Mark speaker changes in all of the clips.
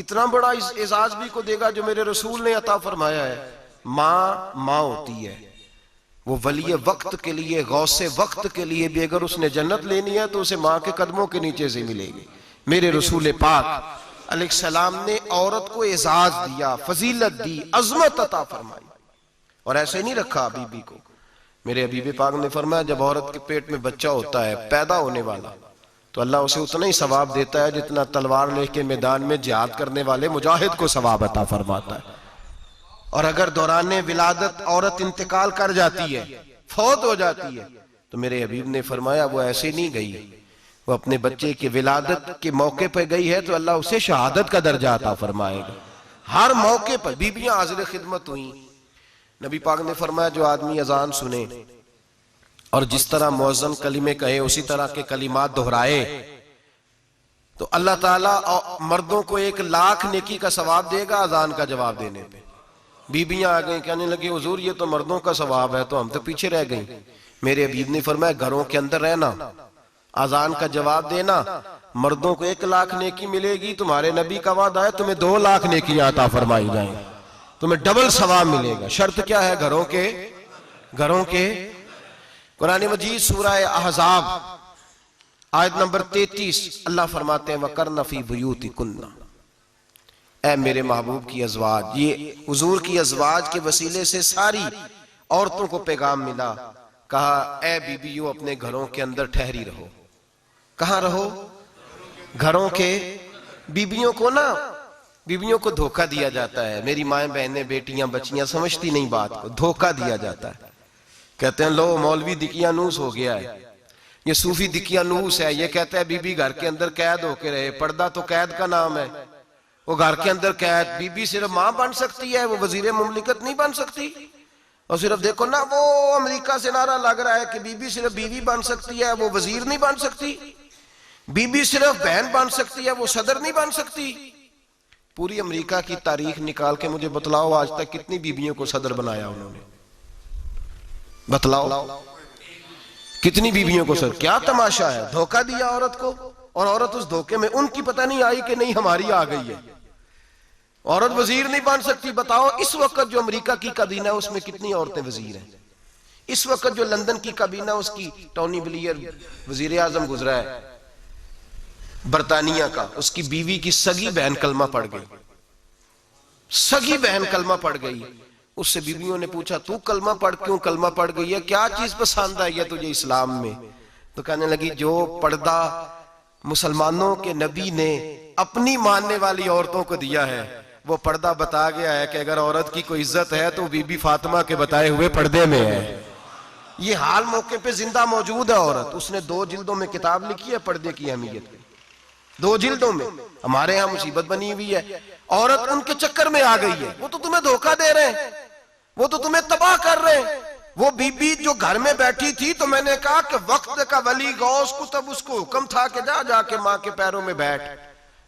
Speaker 1: اتنا بڑا اعزاز بھی کو دے گا جو میرے رسول نے عطا فرمایا ہے. ماں ہوتی ہے، وہ ولی وقت کے لیے، غوث وقت کے لیے بھی اگر اس نے جنت لینی ہے تو اسے ماں کے قدموں کے نیچے سے ملے گی. میرے رسول پاک علیہ السلام نے عورت کو اعزاز دیا، فضیلت دی، عظمت عطا فرمائی، اور ایسے نہیں رکھا بی بی کو. میرے حبیب پاک نے فرمایا جب عورت کے پیٹ میں بچہ ہوتا ہے پیدا ہونے والا تو اللہ اسے اتنا ہی ثواب دیتا ہے جتنا تلوار لے کے میدان میں جہاد کرنے والے مجاہد کو ثواب عطا فرماتا ہے. اور اگر دوران ولادت عورت انتقال کر جاتی ہے، فوت ہو جاتی ہے، تو میرے حبیب نے فرمایا وہ ایسے نہیں گئی، وہ اپنے بچے کی ولادت کے موقع پہ گئی ہے تو اللہ اسے شہادت کا درجہ عطا فرمائے گا. ہر موقع پر بیویاں حاضر خدمت ہوئیں. نبی پاک نے فرمایا جو آدمی اذان سنے اور جس طرح مؤذن کلمے کہے اسی طرح کے کلمات دہرائے تو اللہ تعالیٰ مردوں کو 1,00,000 نیکی کا ثواب دے گا اذان کا جواب دینے پہ. بیویاں آ گئیں کہنے لگی حضور یہ تو مردوں کا ثواب ہے تو ہم تو پیچھے رہ گئیں. میرے حبیب نے فرمایا گھروں کے اندر رہنا، اذان کا جواب دینا، مردوں کو 1,00,000 نیکی ملے گی. تمہارے نبی کا وعدہ ہے تمہیں 2,00,000 نیکیاں عطا فرمائی جائیں، تمہیں ڈبل ثواب ملے گا. شرط کیا ہے؟ گھروں کے قرآن مجید سورہ احزاب آیت نمبر 33 اللہ فرماتے ہیں وَقَرْنَ فِي بُيُوتِكُنَّ. اے میرے محبوب کی ازواج، یہ حضور کی ازواج کے وسیلے سے ساری عورتوں کو پیغام ملا. کہا اے بیویوں اپنے گھروں کے اندر ٹھہری رہو. کہاں رہو؟ گھروں کے. بیویوں کو دھوکہ دیا جاتا ہے. میری مائیں بہنیں بیٹیاں بچیاں سمجھتی نہیں بات کو، دھوکہ دیا جاتا ہے. کہتے ہیں لو مولوی دقیانوس ہو گیا ہے، یہ صوفی دقیانوس ہے، یہ کہتا ہے بی بی گھر کے اندر قید ہو کے رہے. پردہ تو قید کا نام ہے، وہ گھر کے اندر قید. بی بی صرف ماں بن سکتی ہے، وہ وزیر مملکت نہیں بن سکتی. اور صرف دیکھو نا وہ امریکہ سے نعرہ لگ رہا ہے کہ بی بی صرف بیوی بن سکتی ہے، وہ وزیر نہیں بن سکتی. بی بی صرف بہن بن سکتی ہے، وہ صدر نہیں بن سکتی. پوری امریکہ کی تاریخ نکال کے مجھے بتلاؤ آج تک کتنی بیویوں کو صدر بنایا انہوں نے؟ بتلاؤ کتنی بیویوں کو صدر. کیا تماشا ہے؟ دھوکہ دیا عورت کو، اور عورت اس دھوکے میں ان کی پتہ نہیں آئی کہ نہیں ہماری آ گئی ہے. عورت وزیر نہیں بن سکتی. بتاؤ اس وقت جو امریکہ کی کابینہ ہے اس میں کتنی عورتیں وزیر ہیں؟ اس وقت جو لندن کی کابینہ اس کی ٹونی بلیئر وزیر اعظم گزرا ہے برطانیہ کا، اس کی بیوی کی سگی بہن کلمہ پڑھ گئی. سگی بہن کلمہ پڑھ گئی. اس سے بیویوں نے پوچھا تو کلمہ پڑھ کیوں کلمہ پڑھ گئی ہے؟ کیا چیز پسند آئی ہے تجھے اسلام میں؟ تو کہنے لگی جو پردہ مسلمانوں کے نبی نے اپنی ماننے والی عورتوں کو دیا ہے وہ پردہ بتا گیا ہے کہ اگر عورت کی کوئی عزت ہے تو بی بی فاطمہ کے بتائے ہوئے پردے میں ہے. یہ حال موقع پہ زندہ موجود ہے عورت. اس نے 2 جلدوں میں کتاب لکھی ہے پردے کی اہمیت. 2 جلدوں میں. ہمارے ہاں مصیبت بنی ہوئی ہے، عورت ان کے چکر میں آ گئی ہے. وہ تو تمہیں دھوکہ دے رہے ہیں، وہ تو تمہیں تباہ کر رہے ہیں. وہ بی بی جو گھر میں بیٹھی تھی تو میں نے کہا کہ وقت کا ولی غوث کو تب اس کو حکم تھا کہ جا کے ماں کے پیروں میں بیٹھ،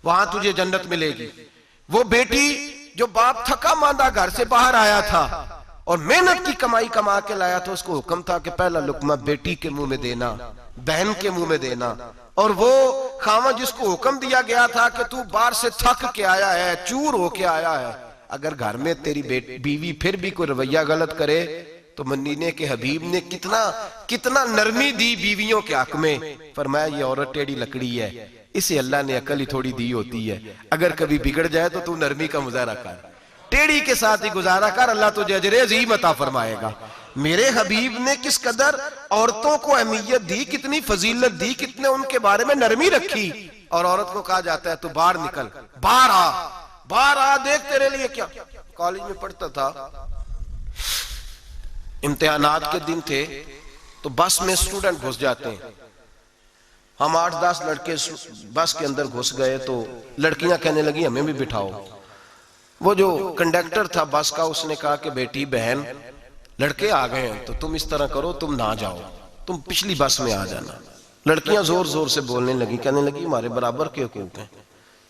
Speaker 1: وہاں تجھے جنت ملے گی. وہ بیٹی جو باپ تھکا ماندہ گھر سے باہر آیا تھا اور محنت کی کمائی کما کے لایا تھا، اس کو حکم تھا کہ پہلا لقمہ بیٹی کے منہ میں دینا، بہن کے منہ میں دینا. اور وہ خاوند جس کو حکم دیا گیا تھا کہ تو باہر سے تھک کے آیا ہے، چور ہو کے آیا ہے، اگر گھر میں تیری بیوی پھر بھی کوئی رویہ غلط کرے تو مدینے کے حبیب نے کتنا نرمی دی بیویوں کے حق میں. فرمایا یہ عورت ٹیڑھی لکڑی ہے، اسے اللہ نے عقل ہی تھوڑی دی ہوتی ہے، اگر کبھی بگڑ جائے تو نرمی کا مظاہرہ کر، ٹیڑھی کے ساتھ ہی گزارا کر، اللہ تجھے اجر عظیم عطا فرمائے گا. میرے حبیب نے کس قدر عورتوں کو اہمیت دی، کتنی فضیلت دی، کتنے ان کے بارے میں نرمی رکھی. اور عورت کو کہا جاتا ہے تو باہر نکل، باہر آ دیکھ تیرے لیے کیا. کالج میں پڑھتا تھا، امتحانات کے دن تھے تو بس میں اسٹوڈنٹ گھس جاتے ہیں. ہم 8-10 لڑکے بس کے اندر گھس گئے تو لڑکیاں کہنے لگی ہمیں بھی بٹھاؤ. وہ جو کنڈکٹر تھا بس کا اس نے کہا کہ بیٹی بہن لڑکے آ گئے ہیں تو تم اس طرح کرو، تم نہ جاؤ، تم پچھلی بس میں آ جانا. لڑکیاں زور زور سے بولنے لگی، کہنے لگی ہمارے برابر کے حقوق ہیں،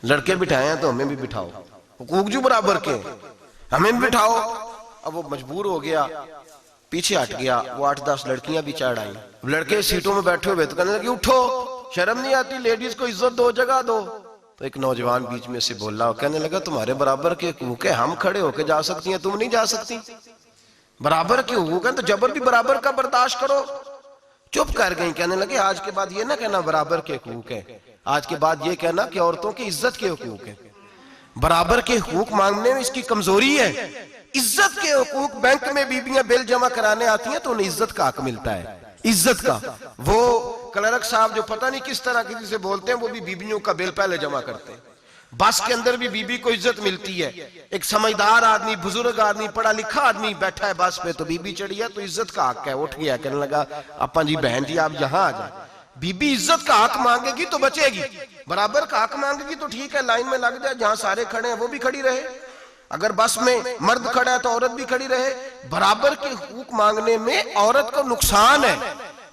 Speaker 1: لڑکے بٹھائے ہیں تو ہمیں بھی بٹھاؤ، حقوق جو برابر کے ہمیں بھی بٹھاؤ. اب وہ مجبور ہو گیا، پیچھے ہٹ گیا. وہ 8-10 لڑکیاں بھی چڑھ آئیں. لڑکے سیٹوں میں بیٹھے ہوئے تو کہنے لگی اٹھو، شرم نہیں آتی، لیڈیز کو عزت دو، جگہ دو. تو تو ایک نوجوان بیچ میں سے بولا اور کہنے لگا تمہارے برابر کے حقوق ہیں، ہم کھڑے ہو کے جا سکتی ہیں، تم نہیں جا سکتی؟ برابر کے حقوق ہیں تو جبر بھی برابر کا برداشت کرو۔ چپ کر گئیں، کہنے لگے آج کے بعد یہ نہ کہنا برابر کے حقوق ہیں، آج کے بعد یہ کہنا کہ عورتوں کی عزت کے حقوق ہیں۔ برابر کے حقوق مانگنے میں اس کی کمزوری ہے۔ عزت کے حقوق، بینک میں بیویاں بل جمع کرانے آتی ہیں تو انہیں عزت کا حق ملتا ہے، عزت کا۔ وہ کلرک صاحب جو پتہ نہیں کس طرح کسی سے بولتے ہیں، وہ بھی بیویوں کا بل پہلے جمع کرتے ہیں۔ بس کے اندر بھی بی بی کو عزت ملتی ہے۔ ایک سمجھدار آدمی، بزرگ آدمی، پڑھا لکھا آدمی بیٹھا ہے بس پہ، تو بی بی چڑھی ہے تو عزت کا حق ہے، اٹھ گیا، کہنے لگا اپا جی بہن جی آپ یہاں آ جائیں۔ بی بی عزت کا حق مانگے گی تو بچے گی، برابر کا حق مانگے گی تو ٹھیک ہے، لائن میں لگ جائے، جہاں سارے کھڑے ہیں وہ بھی کھڑی رہے۔ اگر بس میں مرد کھڑا ہے تو عورت بھی کھڑی رہے۔ برابر کے حقوق مانگنے میں عورت کو نقصان ہے،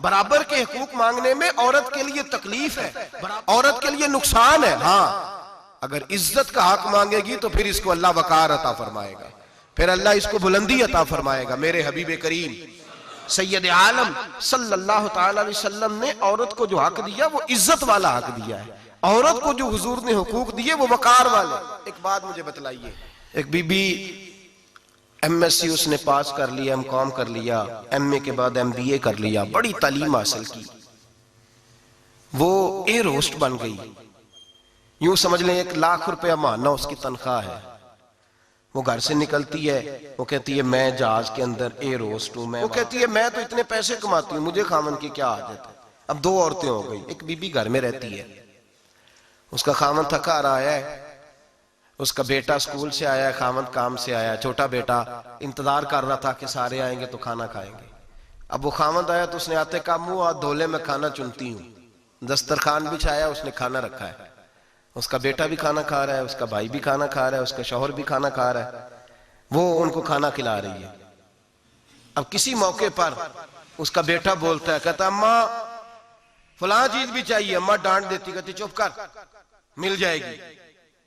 Speaker 1: برابر کے حقوق مانگنے میں عورت کے لیے تکلیف ہے، عورت کے لیے نقصان ہے۔ ہاں اگر عزت کا حق مانگے گی تو پھر اس کو اللہ وقار عطا فرمائے گا، پھر اللہ اس کو بلندی عطا فرمائے گا۔ میرے حبیب کریم سید عالم صلی اللہ تعالی علیہ وسلم نے عورت کو جو حق دیا وہ عزت والا حق دیا ہے، عورت کو جو حضور نے حقوق دیے وہ وقار والے۔ ایک بات مجھے بتلائیے، ایک B B M S C اس نے پاس کر لیا، ایم کام کر لیا، ایم اے کے بعد ایم بی اے کر لیا، بڑی تعلیم حاصل کی، وہ ایئر ہوسٹ بن گئی۔ یوں سمجھ لیں 1 لاکھ روپیہ ماہانہ اس کی تنخواہ ہے۔ وہ گھر سے نکلتی ہے، وہ کہتی ہے میں جہاز کے اندر ایئر ہوسٹ ہوں، وہ کہتی ہے میں تو اتنے پیسے کماتی ہوں، مجھے خاوند کی کیا حاجت ہے۔ اب 2 عورتیں ہو گئی، ایک بی بی گھر میں رہتی ہے، اس کا خاوند تھکا رہا ہے، اس کا بیٹا اسکول سے آیا ہے، خاوند کام سے آیا ہے، چھوٹا بیٹا انتظار کر رہا تھا کہ سارے آئیں گے تو کھانا کھائیں گے۔ اب وہ خاوند آیا تو اس نے آتے کہا منہ ہاتھ دھو لے، میں کھانا چنتی ہوں۔ دسترخوان بچھایا، اس نے کھانا رکھا ہے، اس کا بیٹا بھی کھانا کھا رہا ہے، اس کا بھائی بھی کھانا کھا رہا ہے، اس کا شوہر بھی کھانا کھا رہا ہے، وہ ان کو کھانا کھلا رہی ہے۔ اب کسی موقع پر اس کا بیٹا بولتا ہے، کہتا اماں فلاں چیز بھی چاہیے، اماں ڈانٹ دیتی، کہتی چپ کر مل جائے گی۔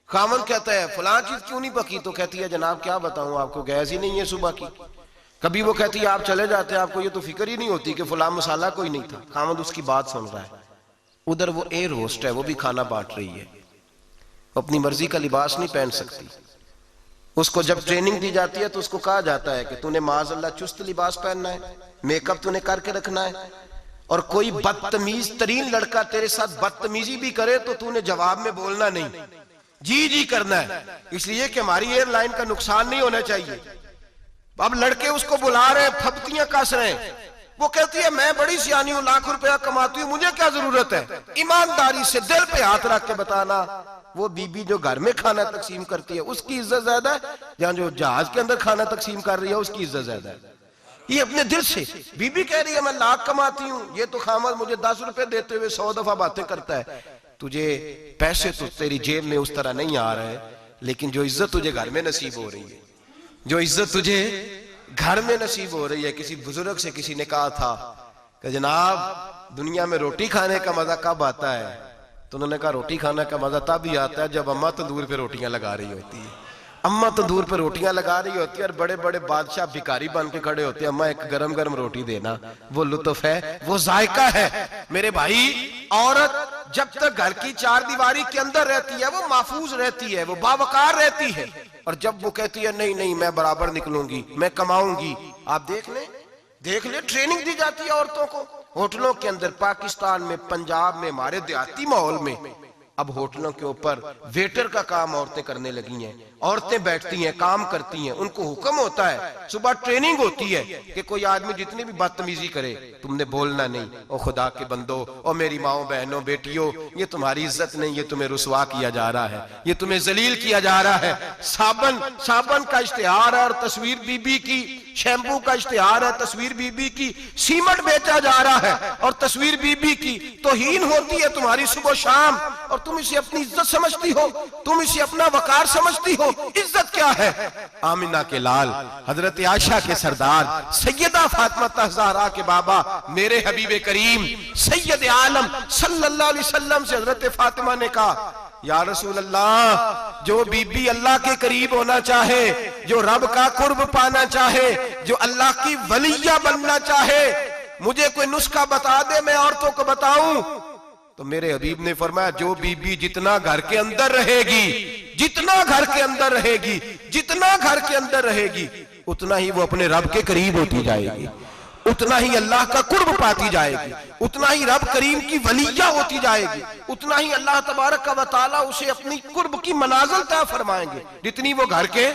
Speaker 1: خاوند کہتا ہے فلاں چیز کیوں نہیں پکی؟ تو کہتی ہے جناب کیا بتاؤں آپ کو، گیس ہی نہیں ہے صبح کی۔ کبھی وہ کہتی ہے آپ چلے جاتے ہیں، آپ کو یہ تو فکر ہی نہیں ہوتی کہ فلاں مسالہ کوئی نہیں تھا۔ خاوند اس کی بات سن رہا ہے، ادھر وہ ایئر ہوسٹ ہے، وہ بھی کھانا بانٹ رہی ہے، اپنی مرضی کا لباس نہیں پہن سکتی۔ اس کو جب ٹریننگ دی جاتی ہے تو اس کو کہا جاتا ہے کہ تو نے معاذ اللہ چست لباس پہننا ہے، میک اپ تو نے کر کے رکھنا ہے، اور کوئی بدتمیز ترین لڑکا تیرے ساتھ بدتمیزی بھی کرے تو تو نے جواب میں بولنا نہیں، جی جی کرنا ہے، اس لیے کہ ہماری ایئر لائن کا نقصان نہیں ہونا چاہیے۔ اب لڑکے اس کو بلا رہے، پھپتیاں کس رہے ہیں، وہ کہتی ہے میں بڑی سیانی ہوں، لاکھ روپیہ کماتی ہوں، مجھے کیا ضرورت ہے؟ ایمانداری سے دل پہ ہاتھ رکھ کے بتانا، وہ بی بی جو گھر میں کھانا تقسیم کرتی ہے اس کی عزت زیادہ ہے یا جو جہاز کے اندر کھانا تقسیم کر رہی ہے اس کی عزت زیادہ ہے؟ یہ اپنے دل سے بی بی کہہ رہی ہے میں لاکھ کماتی ہوں، یہ تو خامد مجھے 10 روپے دیتے ہوئے 100 دفعہ باتیں کرتا ہے، تجھے پیسے تو تیری جیب میں اس طرح نہیں آ رہے، لیکن جو عزت تجھے گھر میں نصیب ہو رہی ہے، جو عزت تجھے گھر میں نصیب ہو رہی ہے۔ کسی بزرگ سے کسی نے کہا تھا کہ جناب دنیا میں روٹی کھانے کا مزہ کب آتا ہے؟ تو انہوں نے کہا روٹی کھانے کا مزہ تب ہی آتا ہے جب اماں تندور پہ روٹیاں لگا رہی ہوتی ہے، اماں تندور پہ روٹیاں لگا رہی ہوتی ہے اور بڑے بڑے بادشاہ بھکاری بن کے کھڑے ہوتے ہیں، اماں ایک گرم گرم روٹی دینا، وہ لطف ہے، وہ ذائقہ ہے۔ میرے بھائی عورت جب تک گھر کی 4 دیواری کے اندر رہتی ہے وہ محفوظ رہتی ہے، وہ باوقار رہتی ہے، اور جب وہ کہتی ہے نہیں نہیں میں برابر نکلوں گی، میں کماؤں گی، آپ دیکھ لیں ٹریننگ دی جاتی ہے عورتوں کو ہوٹلوں کے اندر، پاکستان میں، پنجاب میں، ہمارے دیہاتی ماحول میں اب ہوٹلوں کے اوپر ویٹر کا کام عورتیں کرنے لگی ہیں، عورتیں بیٹھتی ہیں، کام کرتی ہیں، ان کو حکم ہوتا ہے، صبح ٹریننگ ہوتی ہے کہ کوئی آدمی جتنی بھی بدتمیزی کرے تم نے بولنا نہیں، او خدا کے بندو، او میری ماؤں بہنوں بیٹیوں، یہ تمہاری عزت نہیں، یہ تمہیں رسوا کیا جا رہا ہے، یہ تمہیں ذلیل کیا جا رہا ہے۔ صابن کا اشتہار ہے اور تصویر بی بی کی، شیمپو کا اشتہار ہے تصویر بی بی کی، سیمنٹ بیچا جا رہا ہے اور تصویر بی بی کی، توہین ہوتی ہے تمہاری صبح و شام، اور تم اسے اپنی عزت سمجھتی ہو، تم اسے اپنا وقار سمجھتی ہو۔ عزت کیا ہے؟ آمنہ کے لال، حضرت عائشہ کے سردار، سیدہ فاطمہ زہرا کے بابا، میرے حبیب کریم سید عالم صلی اللہ علیہ وسلم سے حضرت فاطمہ نے کہا یا رسول اللہ، جو بی بی اللہ کے قریب ہونا چاہے، جو رب کا قرب پانا چاہے، جو اللہ کی ولیہ بننا چاہے، مجھے کوئی نسخہ بتا دے میں عورتوں کو بتاؤں۔ تو تو میرے حبیب نے فرمایا جو بی بی جتنا گھر کے اندر رہے گی، جتنا گھر کے اندر رہے گی، جتنا گھر کے اندر رہے گی، اتنا ہی وہ اپنے رب کے قریب ہوتی جائے گی، اتنا ہی اللہ کا قرب پاتی جائے گی، اتنا ہی رب کریم کی ولیہ ہوتی جائے گی، اتنا ہی اللہ تبارک و تعالیٰ اسے اپنی قرب کی منازل طے فرمائیں گے۔ جتنی وہ گھر کے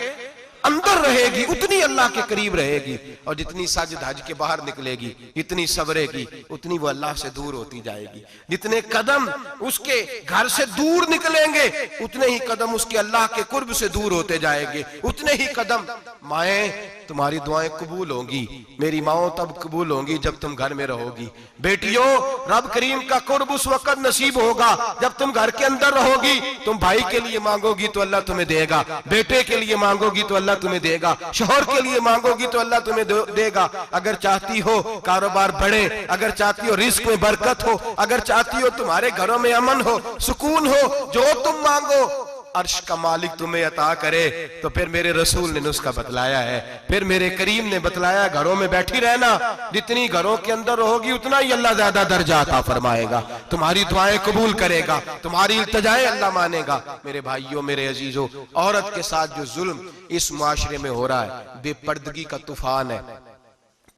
Speaker 1: اندر رہے گی اتنی اللہ کے قریب رہے گی، اور جتنی سج دھج کے باہر نکلے گی، اتنی صبرے گی، اتنی وہ اللہ سے دور ہوتی جائے گی۔ جتنے قدم اس کے گھر سے دور نکلیں گے اتنے ہی قدم اس کے اللہ کے قرب سے دور ہوتے جائیں گے، اتنے ہی قدم۔ مائیں تمہاری دعائیں قبول ہوں گی، میری ماؤں تب قبول ہوں گی جب تم گھر میں رہو گی۔ بیٹیوں رب کریم کا قرب اس وقت نصیب ہوگا جب تم گھر کے اندر رہو گی۔ تم بھائی کے لیے مانگو گی تو اللہ تمہیں دے گا، بیٹے کے لیے مانگو گی تو اللہ تمہیں دے گا، شوہر کے لیے مانگو گی تو اللہ تمہیں دے گا۔ اگر چاہتی ہو کاروبار بڑھے، اگر چاہتی ہو رزق میں برکت ہو، اگر چاہتی ہو تمہارے گھروں میں امن ہو، سکون ہو، جو تم مانگو عرش کا مالک تمہیں عطا کرے۔ تو پھر میرے رسول نے نسخہ بتلایا ہے، پھر میرے کریم نے بتلایا ہے، گھروں میں بیٹھی رہنا، جتنی گھروں کے اندر رہوگی اتنا ہی اللہ زیادہ درجہ عطا فرمائے گا، تمہاری دعائیں قبول کرے گا، تمہاری التجائیں اللہ مانے گا۔ میرے بھائیوں، میرے عزیزوں، عورت کے ساتھ جو ظلم اس معاشرے میں ہو رہا ہے، بے پردگی کا طوفان ہے،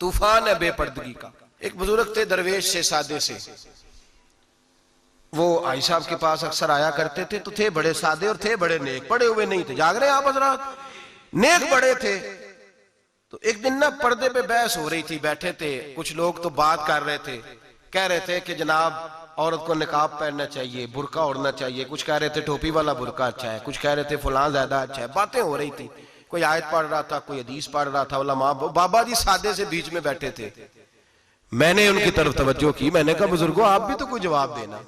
Speaker 1: طوفان ہے بے پردگی کا۔ ایک بزرگ تھے درویش سے، سادے سے، وہ آئی صاحب کے پاس اکثر آیا کرتے تھے، تو تھے بڑے سادے اور تھے بڑے نیک، پڑے ہوئے نہیں تھے، جاگ رہے ہیں آپ حضرات، نیک بڑے تھے۔ تو ایک دن نا پردے پہ بحث ہو رہی تھی، بیٹھے تھے کچھ لوگ تو بات کر رہے تھے، کہہ رہے تھے کہ جناب عورت کو نقاب پہننا چاہیے، برقع اوڑھنا چاہیے، کچھ کہہ رہے تھے ٹوپی والا برقع اچھا ہے، کچھ کہہ رہے تھے فلاں زیادہ اچھا ہے، باتیں ہو رہی تھی، کوئی آیت پڑھ رہا تھا، کوئی حدیث پڑھ رہا تھا، علماء بابا جی سادے سے بیچ میں بیٹھے تھے۔ میں نے ان کی طرف توجہ کی، میں نے کہا بزرگوں آپ بھی تو کوئی جواب دینا۔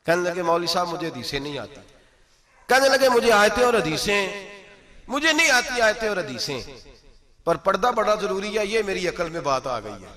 Speaker 1: کہنے لگے مولوی صاحب مجھے حدیثیں نہیں آتی، کہنے لگے مجھے آیتیں اور حدیثیں مجھے نہیں آتی، آیتیں اور حدیثیں، پر پردہ بڑا ضروری ہے، یہ میری عقل میں بات آ گئی ہے۔